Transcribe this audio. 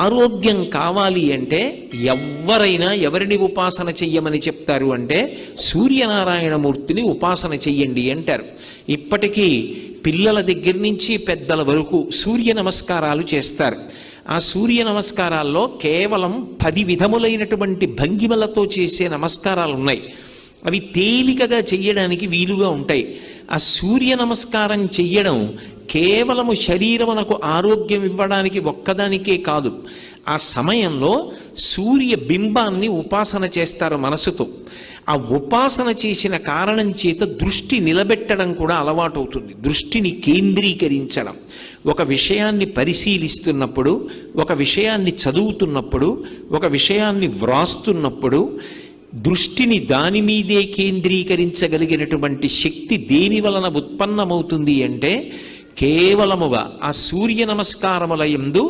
ఆరోగ్యం కావాలి అంటే ఎవరైనా ఎవరిని ఉపాసన చెయ్యమని చెప్తారు అంటే సూర్యనారాయణమూర్తిని ఉపాసన చెయ్యండి అంటారు. ఇప్పటికీ పిల్లల దగ్గర నుంచి పెద్దల వరకు సూర్య నమస్కారాలు చేస్తారు. ఆ సూర్య నమస్కారాల్లో కేవలం 10 విధములైనటువంటి భంగిమలతో చేసే నమస్కారాలు ఉన్నాయి. అవి తేలికగా చెయ్యడానికి వీలుగా ఉంటాయి. ఆ సూర్య నమస్కారం చెయ్యడం కేవలము శరీరమునకు ఆరోగ్యం ఇవ్వడానికి ఒక్కదానికే కాదు, ఆ సమయంలో సూర్య బింబాన్ని ఉపాసన చేస్తారు మనసుతో. ఆ ఉపాసన చేసిన కారణం చేత దృష్టి నిలబెట్టడం కూడా అలవాటు అవుతుంది. దృష్టిని కేంద్రీకరించడం, ఒక విషయాన్ని పరిశీలిస్తున్నప్పుడు, ఒక విషయాన్ని చదువుతున్నప్పుడు, ఒక విషయాన్ని వ్రాస్తున్నప్పుడు దృష్టిని దాని మీదే కేంద్రీకరించగలిగినటువంటి శక్తి దేని వలన ఉత్పన్నమవుతుంది అంటే కేవలముగా ఆ సూర్య నమస్కారముల యందు